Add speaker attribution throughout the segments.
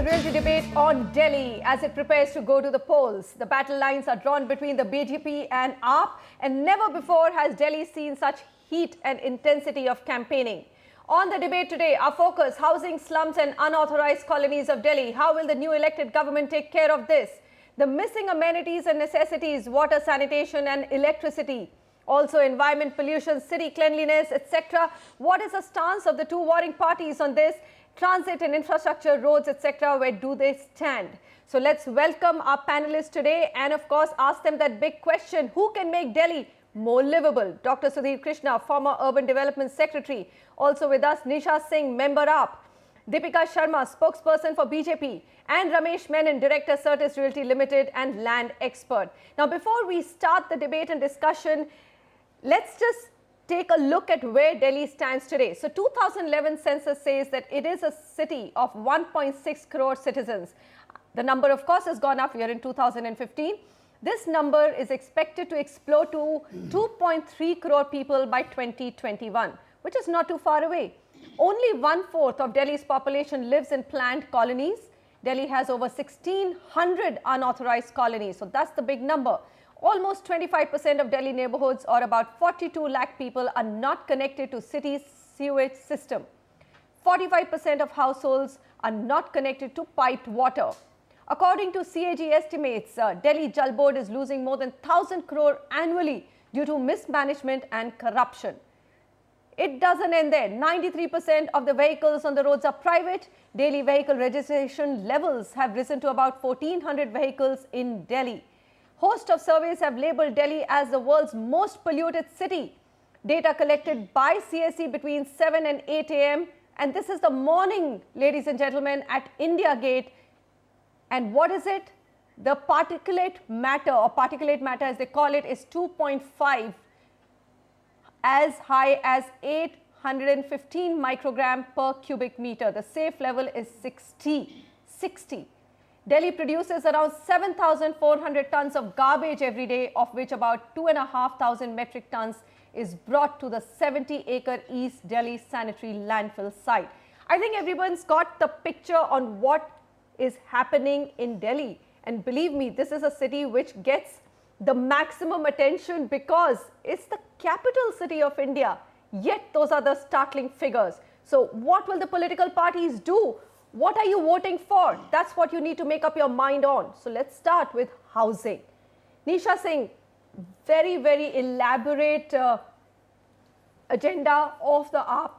Speaker 1: the realty debate on Delhi as it prepares to go to the polls. The battle lines are drawn between the BJP and AAP, and never before has Delhi seen such heat and intensity of campaigning. On the debate today, our focus: housing, slums and unauthorized colonies of Delhi. How will the new elected government take care of this? The missing amenities and necessities, water, sanitation and electricity. Also environment, pollution, city cleanliness, etc. What is the stance of the two warring parties on this? Transit and infrastructure, roads, etc. Where do they stand? So let's welcome our panelists today and of course ask them that big question: who can make Delhi more livable? Dr. Sudhir Krishna, former Urban Development Secretary. Also with us, Nisha Singh, member AAP. Deepika Sharma, spokesperson for BJP. And Ramesh Menon, Director, Certis Realty Limited and land expert. Now, before we start the debate and discussion, let's just take a look at where Delhi stands today. So 2011 census says that it is a city of 1.6 crore citizens. The number, of course, has gone up here in 2015. This number is expected to explode to 2.3 crore people by 2021, which is not too far away. Only 1/4 of Delhi's population lives in planned colonies. Delhi has over 1,600 unauthorized colonies, so that's the big number. Almost 25% of Delhi neighborhoods, or about 42 lakh people, are not connected to city's sewage system. 45% of households are not connected to piped water. According to CAG estimates, Delhi Jal Board is losing more than 1,000 crore annually due to mismanagement and corruption. It doesn't end there. 93% of the vehicles on the roads are private. Daily vehicle registration levels have risen to about 1,400 vehicles in Delhi. Host of surveys have labelled Delhi as the world's most polluted city. Data collected by CSE between 7 and 8 a.m. And this is the morning, ladies and gentlemen, at India Gate. And what is it? The particulate matter, or particulate matter as they call it, is 2.5, as high as 815 microgram per cubic meter. The safe level is 60. Delhi produces around 7,400 tons of garbage every day, of which about 2,500 metric tons is brought to the 70-acre East Delhi sanitary landfill site. I think everyone's got the picture on what is happening in Delhi. And believe me, this is a city which gets the maximum attention because it's the capital city of India. Yet those are the startling figures. So what will the political parties do? What are you voting for? That's what you need to make up your mind on. So let's start with housing. Nisha Singh, very, very elaborate agenda of the AAP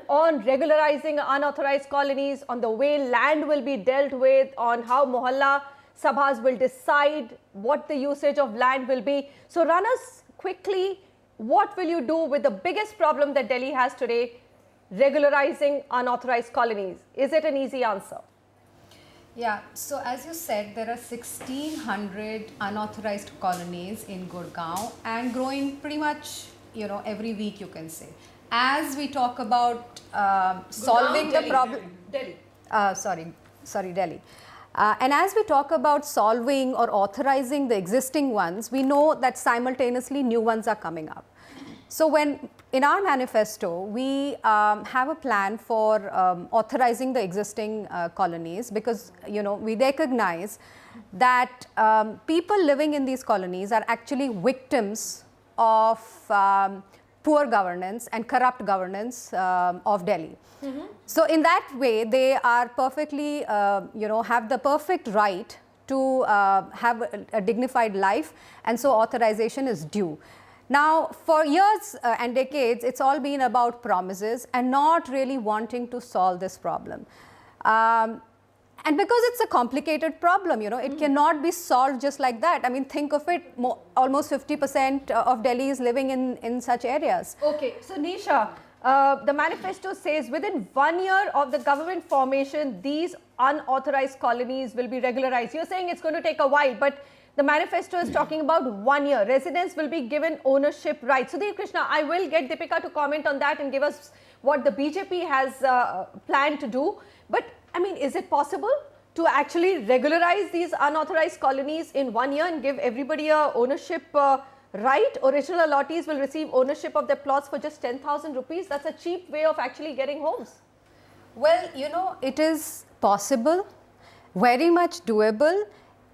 Speaker 1: on regularizing unauthorized colonies, on the way land will be dealt with, on how Mohalla Sabhas will decide what the usage of land will be. So run us quickly, what will you do with the biggest problem that Delhi has today, regularizing unauthorized colonies? Is it an easy answer?
Speaker 2: Yeah, so as you said, there are 1,600 unauthorized colonies in Gurgaon and growing pretty much, every week, you can say. As we talk about solving the problem,
Speaker 1: Delhi.
Speaker 2: Delhi. And as we talk about solving or authorizing the existing ones, we know that simultaneously new ones are coming up. So when in our manifesto, we have a plan for authorizing the existing colonies because, we recognize that people living in these colonies are actually victims of poor governance and corrupt governance of Delhi. Mm-hmm. So in that way, they are perfectly, have the perfect right to have a dignified life, and so authorization is due. Now, for years and decades, it's all been about promises and not really wanting to solve this problem. And because it's a complicated problem, it cannot be solved just like that. I mean, think of it, almost 50% of Delhi is living in such areas.
Speaker 1: Okay, so Nisha, the manifesto says within 1 year of the government formation, these unauthorized colonies will be regularized. You're saying it's going to take a while, but the manifesto is talking about 1 year. Residents will be given ownership rights. Sudhir Krishna, I will get Deepika to comment on that and give us what the BJP has planned to do. But I mean, is it possible to actually regularize these unauthorized colonies in 1 year and give everybody a ownership right? Original allottees will receive ownership of their plots for just 10,000 rupees. That's a cheap way of actually getting homes.
Speaker 2: Well, you know, it is possible, very much doable,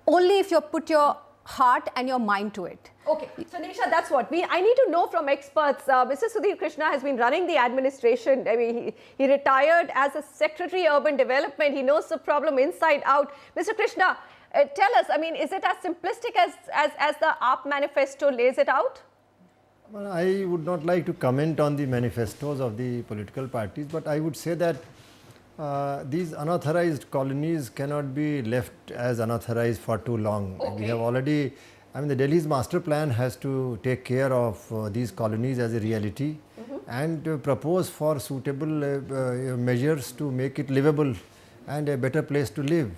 Speaker 2: only if you put your heart and your mind to it.
Speaker 1: Okay, so Nisha, that's what I need to know from experts. Mr. Sudhir Krishna has been running the administration. I mean, he retired as a Secretary Urban Development. He knows the problem inside out. Mr. Krishna, tell us, I mean, is it as simplistic as the AAP manifesto lays it out?
Speaker 3: Well, I would not like to comment on the manifestos of the political parties, but I would say that these unauthorized colonies cannot be left as unauthorized for too long.
Speaker 1: Okay.
Speaker 3: We have already, I mean, the Delhi's master plan has to take care of these colonies as a reality and propose for suitable measures to make it livable and a better place to live,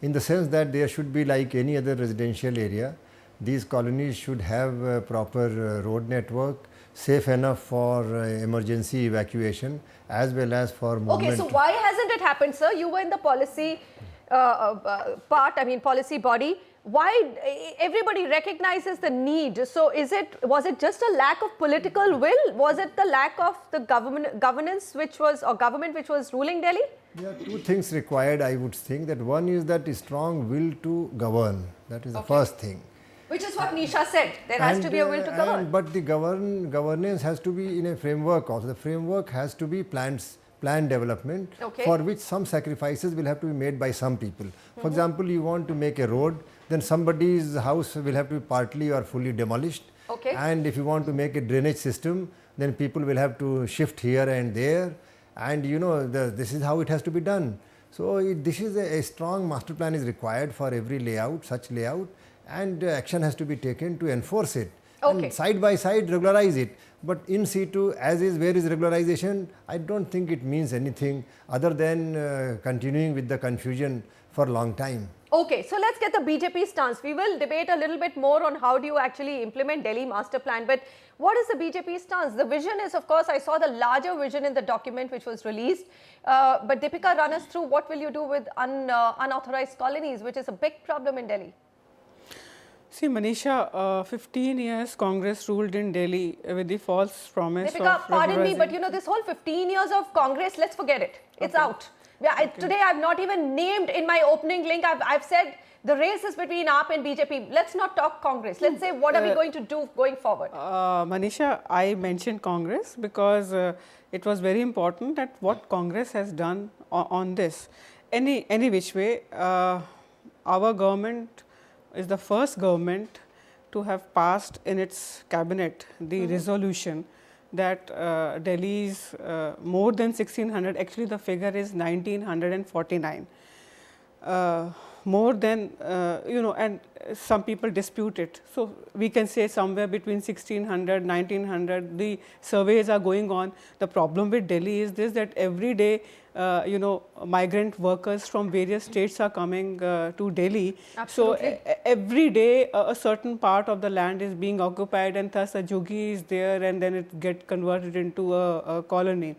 Speaker 3: in the sense that there should be, like any other residential area, these colonies should have a proper road network, safe enough for emergency evacuation as well as for movement.
Speaker 1: Okay, so why hasn't it happened, sir? You were in the policy part, I mean policy body. Why everybody recognizes the need? So was it just a lack of political will? Was it the lack of the government which was ruling Delhi?
Speaker 3: There are two things required, I would think. That one is that a strong will to govern. That is the first thing.
Speaker 1: Which is what Nisha said. There has to be a will to govern.
Speaker 3: But the governance has to be in a framework also. The framework has to be planned development, for which some sacrifices will have to be made by some people. For example, you want to make a road, then somebody's house will have to be partly or fully demolished. And if you want to make a drainage system, then people will have to shift here and there. And you know, this is how it has to be done. So this is a strong master plan is required for every layout, such layout, and action has to be taken to enforce it. And side by side regularize it. But in situ, as is, where is regularization? I don't think it means anything other than continuing with the confusion for a long time.
Speaker 1: Okay, so let's get the BJP stance. We will debate a little bit more on how do you actually implement Delhi master plan. But what is the BJP stance? The vision is, of course, I saw the larger vision in the document which was released. But Deepika, run us through what will you do with unauthorized colonies, which is a big problem in Delhi.
Speaker 4: See, Manisha, 15 years Congress ruled in Delhi with the false promise
Speaker 1: Deepika,
Speaker 4: of
Speaker 1: pardon me, but you know, this whole 15 years of Congress, let's forget it. It's out. Today, I've not even named in my opening link, I've said the race is between AAP and BJP. Let's not talk Congress. Let's say, what are we going to do going forward?
Speaker 4: Manisha, I mentioned Congress because it was very important that what Congress has done on this. Any which way, our government is the first government to have passed in its cabinet the resolution that Delhi's more than 1600, actually the figure is 1949. More than, you know, and some people dispute it. So we can say somewhere between 1600, 1900, the surveys are going on. The problem with Delhi is this, that every day, you know, migrant workers from various states are coming to Delhi.
Speaker 1: Absolutely.
Speaker 4: So every day a certain part of the land is being occupied, and thus a juggi is there, and then it gets converted into a colony.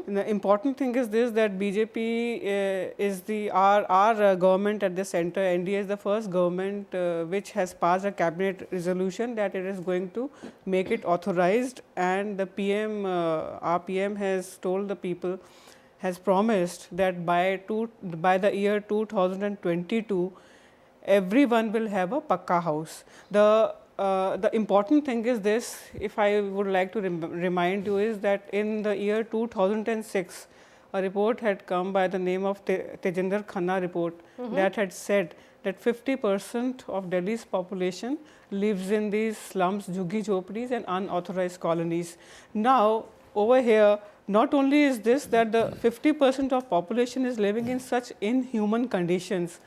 Speaker 4: The important thing is this, that BJP is our government at the center. NDA is the first government which has passed a cabinet resolution that it is going to make it authorized, and the PM, our PM has told the people, has promised that by the year 2022, everyone will have a pakka house. The important thing is this, if I would like to remind you, is that in the year 2006, a report had come by the name of Tejinder Khanna report that had said that 50% of Delhi's population lives in these slums, jhuggi jhopdis and unauthorized colonies. Now, over here, not only is this that the 50% of population is living in such inhuman conditions,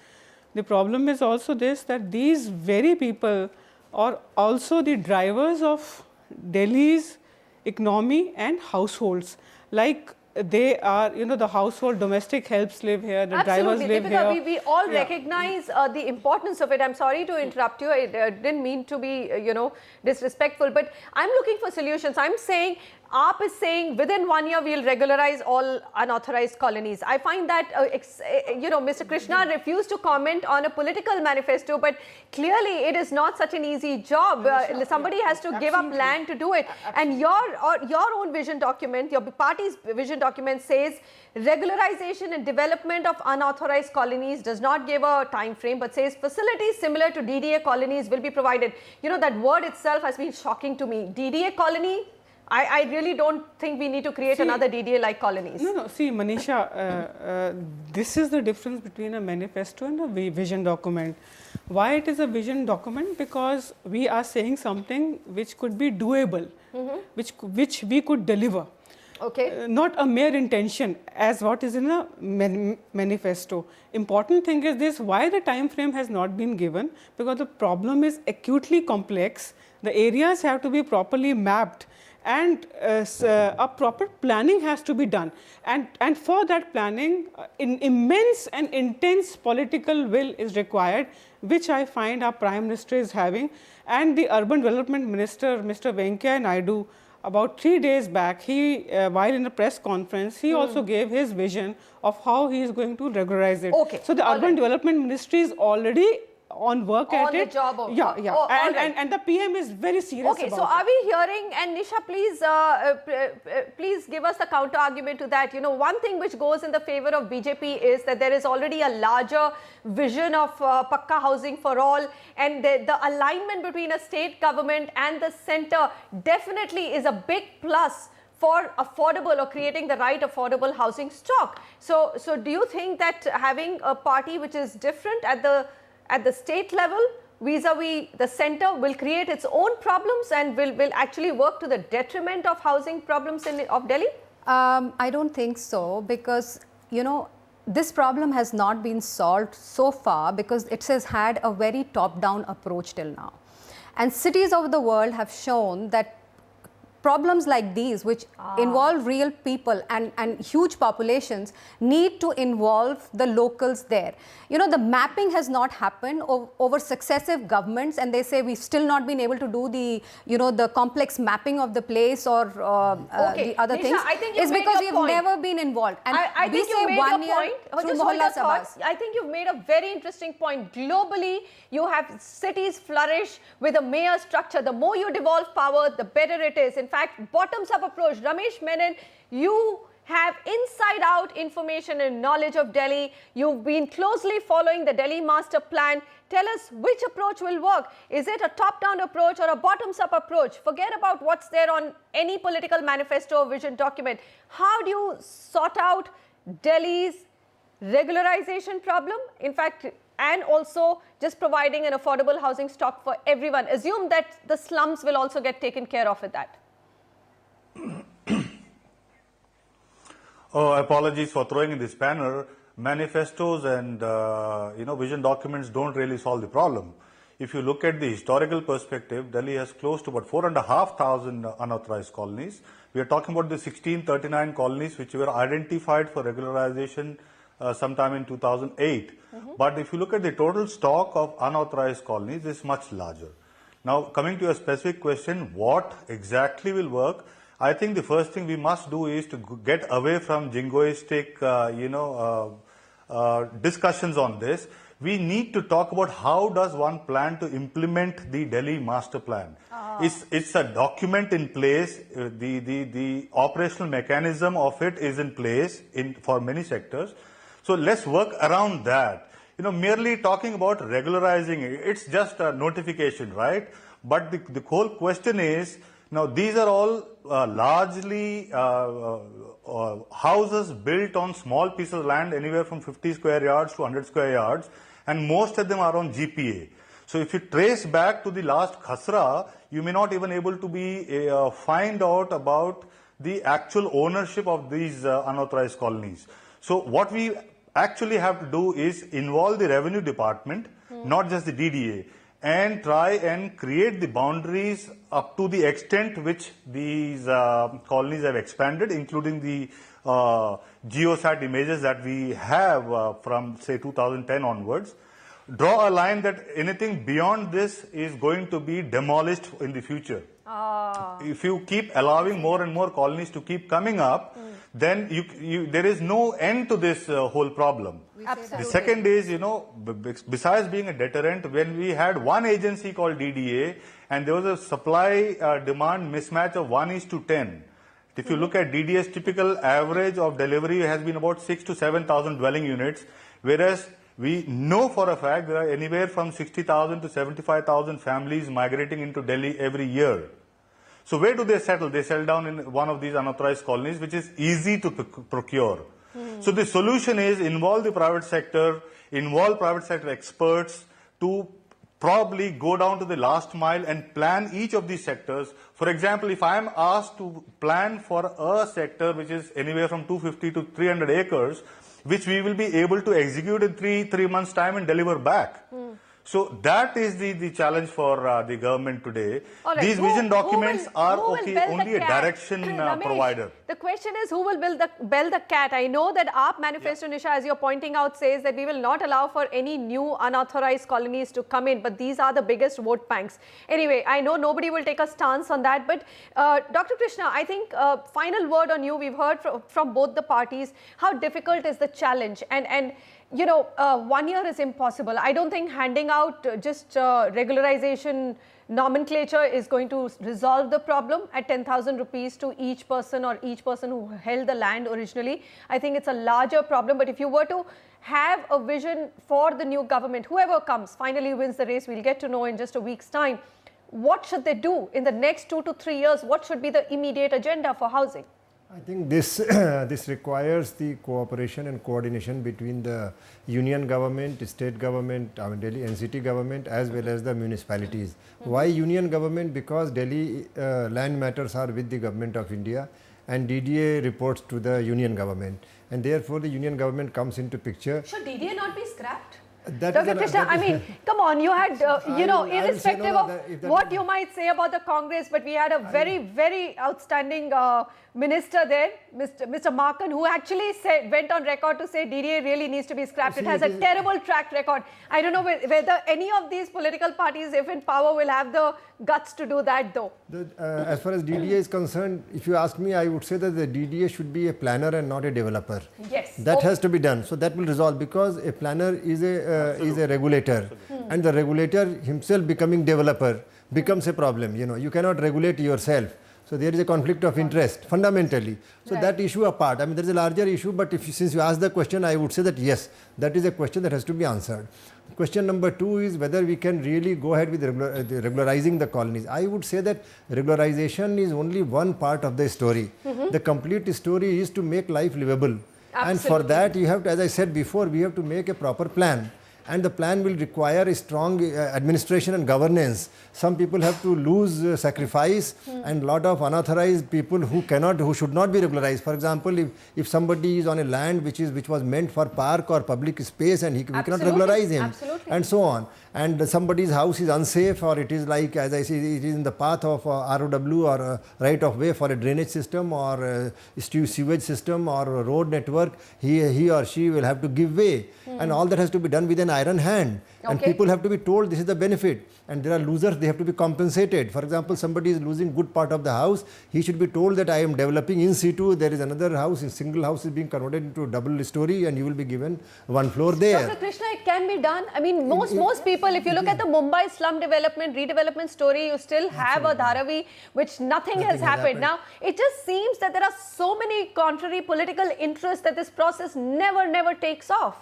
Speaker 4: the problem is also this, that these very people are also the drivers of Delhi's economy and households. Like they are, you know, the household domestic helps live here, the drivers live
Speaker 1: Deepika,
Speaker 4: here.
Speaker 1: we all recognize the importance of it. I'm sorry to interrupt you. I didn't mean to be, you know, disrespectful, but I'm looking for solutions. I'm saying AAP is saying within 1 year we'll regularize all unauthorized colonies. I find that, Mr. Krishna refused to comment on a political manifesto, but clearly it is not such an easy job. Somebody has to give up land to do it. And your own vision document, your party's vision document says regularization and development of unauthorized colonies does not give a time frame, but says facilities similar to DDA colonies will be provided. You know, that word itself has been shocking to me. DDA colony? I really don't think we need to create another DDA-like colonies.
Speaker 4: No. See, Manisha, this is the difference between a manifesto and a vision document. Why it is a vision document? Because we are saying something which could be doable, which we could deliver.
Speaker 1: Okay.
Speaker 4: Not a mere intention as what is in a manifesto. Important thing is this: why the time frame has not been given? Because the problem is acutely complex. The areas have to be properly mapped, and a proper planning has to be done, and for that planning immense and intense political will is required, which I find our Prime Minister is having. And the Urban Development Minister, Mr. Venkaiah Naidu, about 3 days back, he while in a press conference, he also gave his vision of how he is going to regularize it.
Speaker 1: Okay.
Speaker 4: So the Urban Development Ministry is already on work at it.
Speaker 1: On the job of
Speaker 4: yeah.
Speaker 1: Oh,
Speaker 4: and the PM is very serious
Speaker 1: okay,
Speaker 4: about
Speaker 1: so
Speaker 4: it.
Speaker 1: are we hearing, and Nisha, please give us the counter argument to that. You know, one thing which goes in the favor of BJP is that there is already a larger vision of Pakka housing for all, and the alignment between a state government and the centre definitely is a big plus for affordable or creating the right affordable housing stock. So do you think that having a party which is different at the state level vis-a-vis the centre will create its own problems and will actually work to the detriment of housing problems of Delhi?
Speaker 2: I don't think so, because, you know, this problem has not been solved so far because it has had a very top-down approach till now. And cities over the world have shown that problems like these, which involve real people and huge populations, need to involve the locals there. You know, the mapping has not happened over successive governments, and they say we've still not been able to do the, you know, the complex mapping of the place or the other
Speaker 1: Nisha,
Speaker 2: things.
Speaker 1: I think you
Speaker 2: it's
Speaker 1: made
Speaker 2: because
Speaker 1: your
Speaker 2: we've
Speaker 1: point.
Speaker 2: never been involved. And
Speaker 1: I think you made your point.
Speaker 2: through
Speaker 1: Just hold
Speaker 2: Mohalla
Speaker 1: your thought.
Speaker 2: Sabhas.
Speaker 1: I think you've made a very interesting point. Globally, you have cities flourish with a mayor structure. The more you devolve power, the better it is. In fact, bottoms-up approach. Ramesh Menon, you have inside-out information and knowledge of Delhi. You've been closely following the Delhi master plan. Tell us which approach will work. Is it a top-down approach or a bottoms-up approach? Forget about what's there on any political manifesto or vision document. How do you sort out Delhi's regularization problem? In fact, and also just providing an affordable housing stock for everyone. Assume that the slums will also get taken care of with that.
Speaker 5: Oh, apologies for throwing in this banner. Manifestos and vision documents don't really solve the problem. If you look at the historical perspective, Delhi has close to about 4,500 unauthorized colonies. We are talking about the 1639 colonies which were identified for regularization sometime in 2008. But if you look at the total stock of unauthorized colonies, it's much larger. Now, coming to your specific question, what exactly will work? I think the first thing we must do is to get away from jingoistic, discussions on this. We need to talk about how does one plan to implement the Delhi master plan. It's a document in place. The operational mechanism of it is in place for many sectors. So let's work around that. You know, merely talking about regularizing it, it's just a notification, right? But the whole question is, now these are all largely houses built on small pieces of land, anywhere from 50 square yards to 100 square yards, and most of them are on GPA. So if you trace back to the last Khasra, you may not even able to find out about the actual ownership of these unauthorized colonies. So what we actually have to do is involve the revenue department, not just the DDA, and try and create the boundaries up to the extent which these colonies have expanded, including the geosat images that we have from, say, 2010 onwards. Draw a line that anything beyond this is going to be demolished in the future. If you keep allowing more and more colonies to keep coming up, then there is no end to this whole problem.
Speaker 1: Absolutely.
Speaker 5: The second is, besides being a deterrent, when we had one agency called DDA and there was a supply-demand mismatch of 1:10. If you look at DDA's typical average of delivery has been about 6,000 to 7,000 dwelling units, whereas we know for a fact there are anywhere from 60,000 to 75,000 families migrating into Delhi every year. So where do they settle? They settle down in one of these unauthorized colonies, which is easy to procure. So the solution is involve the private sector, involve private sector experts to probably go down to the last mile and plan each of these sectors. For example, if I am asked to plan for a sector which is anywhere from 250 to 300 acres, which we will be able to execute in three months' time and deliver back. So that is the challenge for the government today.
Speaker 1: Right.
Speaker 5: These vision documents are only a direction
Speaker 1: Ramesh,
Speaker 5: provider.
Speaker 1: The question is who will build the cat? I know that AAP manifesto, Nisha, as you're pointing out, says that we will not allow for any new unauthorized colonies to come in, but these are the biggest vote banks. Anyway, I know nobody will take a stance on that, but Dr. Krishna, I think final word on you. We've heard from both the parties. How difficult is the challenge? And 1 year is impossible. I don't think handing out just regularization nomenclature is going to resolve the problem at 10,000 rupees to each person or each person who held the land originally. I think it's a larger problem. But if you were to have a vision for the new government, whoever comes finally wins the race, we'll get to know in just a week's time. What should they do in the next 2 to 3 years? What should be the immediate agenda for housing?
Speaker 3: I think this requires the cooperation and coordination between the union government, state government, Delhi NCT government, as well as the municipalities. Why union government? Because Delhi land matters are with the government of India, and DDA reports to the union government, and therefore the union government comes into picture.
Speaker 1: Should DDA not be scrapped?
Speaker 3: Dr.
Speaker 1: Krishna, I mean, come on, you had, irrespective of what you might say about the Congress, but we had a very outstanding minister there, Mr. Markan, who actually went on record to say DDA really needs to be scrapped. It has a terrible track record. I don't know whether any of these political parties, if in power, will have the guts to do that, though.
Speaker 3: As far as DDA is concerned, if you ask me, I would say that the DDA should be a planner and not a developer.
Speaker 1: Yes.
Speaker 3: That has to be done. So that will resolve, because a planner is a regulator, and the regulator himself becoming developer becomes a problem. You cannot regulate yourself. So there is a conflict of interest fundamentally. So that issue apart, I mean, there is a larger issue, but since you asked the question, I would say that yes, that is a question that has to be answered. Question number 2 is whether we can really go ahead with regularizing the colonies. I would say that regularization is only one part of the story. The complete story is to make life livable.
Speaker 1: Absolutely.
Speaker 3: And for that, you have to, as I said before, we have to make a proper plan. And the plan will require a strong administration and governance. Some people have to lose sacrifice, and lot of unauthorized people who should not be regularized. For example, if somebody is on a land which was meant for park or public space, and we cannot regularize him, and so on. And somebody's house is unsafe, or it is like, as I say, it is in the path of ROW or right of way for a drainage system or a sewage system or a road network, he or she will have to give way. And all that has to be done with an iron hand. And people have to be told this is the benefit. And there are losers, they have to be compensated. For example, somebody is losing good part of the house, he should be told that I am developing in situ, there is another house, a single house is being converted into a double story, and you will be given one floor there.
Speaker 1: Dr. Krishna, it can be done. I mean, most people, if you look at the Mumbai slum redevelopment story, you still have a Dharavi, which nothing has happened. Now, it just seems that there are so many contrary political interests that this process never takes off.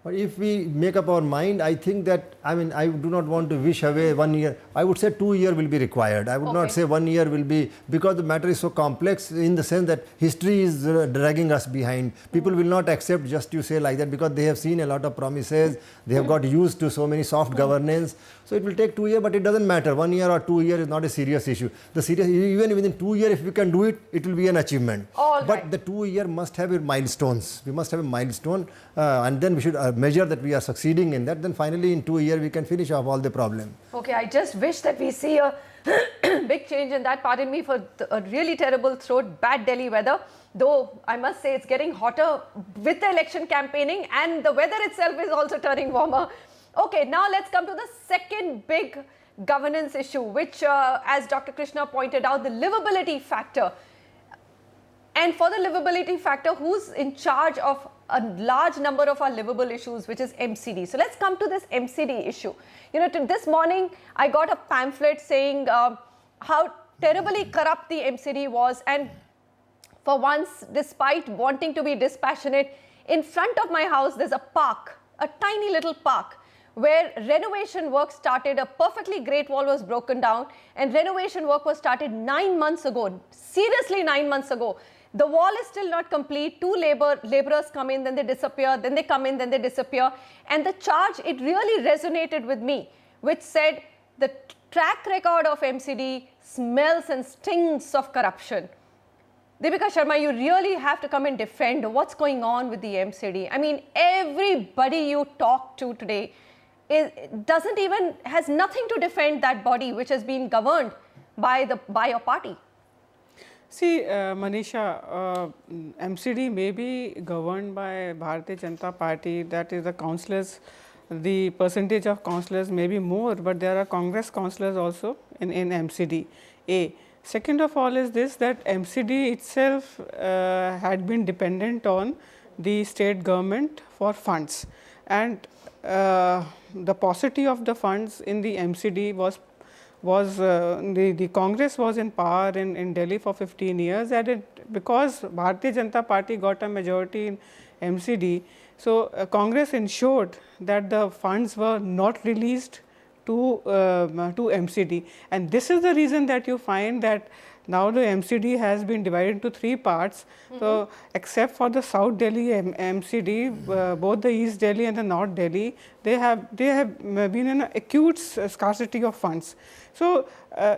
Speaker 3: But if we make up our mind, I think that, I mean, I do not want to wish away 1 year. I would say 2 years will be required. I would not say 1 year will be, because the matter is so complex in the sense that history is dragging us behind. People will not accept just to say like that, because they have seen a lot of promises. They have got used to so many soft governance. So it will take 2 years, but it doesn't matter. 1 year or 2 years is not a serious issue. Even within 2 years, if we can do it, it will be an achievement. But the 2 year must have milestones. We must have a milestone, and then we should measure that we are succeeding in that. Then finally, in 2 years, we can finish off all the problem.
Speaker 1: Okay, I just wish that we see a big change in that. Pardon me for a really terrible throat, bad Delhi weather. Though I must say it's getting hotter with the election campaigning, and the weather itself is also turning warmer. Okay, now let's come to the second big governance issue, which, as Dr. Krishna pointed out, the livability factor. And for the livability factor, who's in charge of a large number of our livable issues, which is MCD. So let's come to this MCD issue. You know, this morning I got a pamphlet saying how terribly corrupt the MCD was, and for once, despite wanting to be dispassionate, in front of my house there's a park, a tiny little park, where renovation work started. A perfectly great wall was broken down, and renovation work was started 9 months ago, seriously 9 months ago. The wall is still not complete. Two laborers come in, then they disappear, then they come in, then they disappear. And the charge, it really resonated with me, which said the track record of MCD smells and stinks of corruption. Deepika Sharma, you really have to come and defend what's going on with the MCD. I mean, everybody you talk to today has nothing to defend that body which has been governed by your party.
Speaker 4: See, Manisha, MCD may be governed by Bharatiya Janata Party, that is the councillors, the percentage of councillors may be more, but there are Congress councillors also in MCD. Second of all is this, that MCD itself had been dependent on the state government for funds, and the paucity of the funds in the MCD was the Congress was in power in Delhi for 15 years, and because Bharatiya Janata Party got a majority in MCD, so Congress ensured that the funds were not released to MCD, and this is the reason that you find that now the MCD has been divided into 3 parts. So except for the South Delhi MCD, both the East Delhi and the North Delhi, they have been in an acute scarcity of funds. So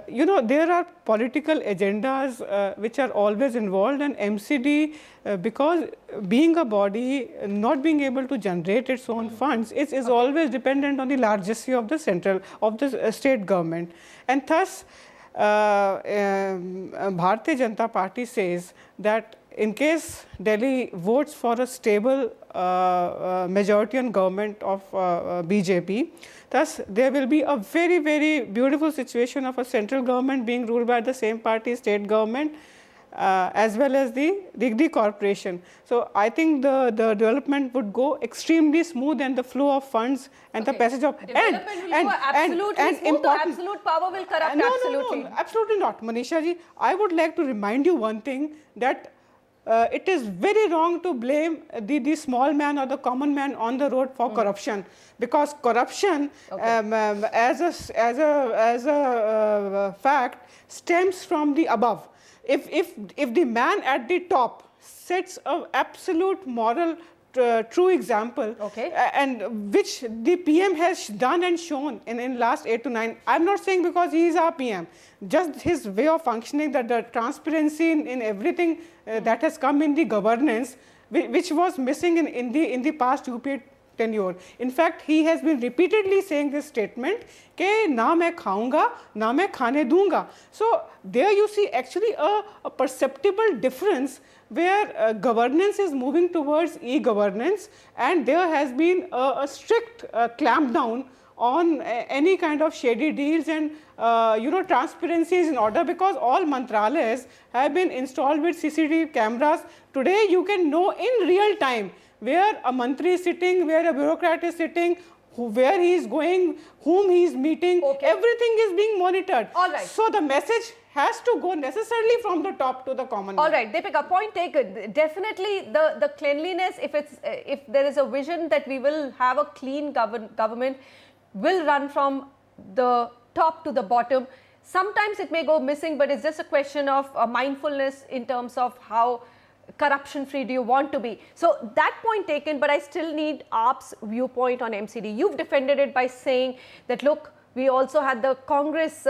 Speaker 4: you know, there are political agendas which are always involved, and MCD, because being a body not being able to generate its own funds, is always dependent on the largesse of the state government, and thus Bharatiya Janata Party says that in case Delhi votes for a stable majority on government of BJP, thus there will be a very, very beautiful situation of a central government being ruled by the same party, state government, as well as the corporation. So I think the development would go extremely smooth, and the flow of funds and the passage of
Speaker 1: absolute power will corrupt.
Speaker 4: No, absolutely not, Manisha ji. I would like to remind you one thing, that it is very wrong to blame the small man or the common man on the road for corruption, because corruption as a fact stems from the above. If the man at the top sets an absolute moral true example, and which the PM has done and shown in last 8 to 9, I'm not saying because he is our PM, just his way of functioning, that the transparency in everything that has come in the governance, which was missing in the past UPA tenure. In fact, he has been repeatedly saying this statement, कि ना मैं खाऊंगा, ना मैं खाने दूंगा. So there you see actually a perceptible difference, where governance is moving towards e-governance, and there has been a strict clampdown on any kind of shady deals, and you know, transparency is in order, because all mantralayas have been installed with CCTV cameras. Today you can know in real time where a mantri is sitting, where a bureaucrat is sitting, where he is going, whom he is meeting, everything is being monitored.
Speaker 1: All right.
Speaker 4: So the message has to go necessarily from the top to the common man.
Speaker 1: All right, Deepika, point taken. Definitely the cleanliness, if there is a vision that we will have a clean government, will run from the top to the bottom. Sometimes it may go missing, but it's just a question of mindfulness in terms of how corruption free do you want to be. So that point taken, but I still need AAP's viewpoint on MCD. You've defended it by saying that, look, we also had the Congress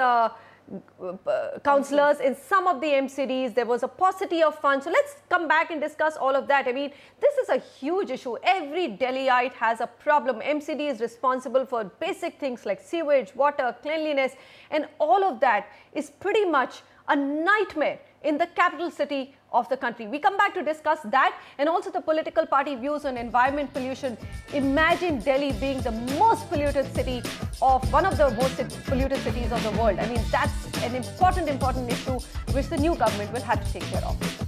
Speaker 1: councillors in some of the MCDs, there was a paucity of funds. So let's come back and discuss all of that. I mean, this is a huge issue. Every Delhiite has a problem. MCD is responsible for basic things like sewage, water, cleanliness, and all of that is pretty much a nightmare in the capital city of the country. We come back to discuss that and also the political party views on environment pollution. Imagine Delhi being the most polluted city of one of the most polluted cities of the world. I mean, that's an important issue which the new government will have to take care of.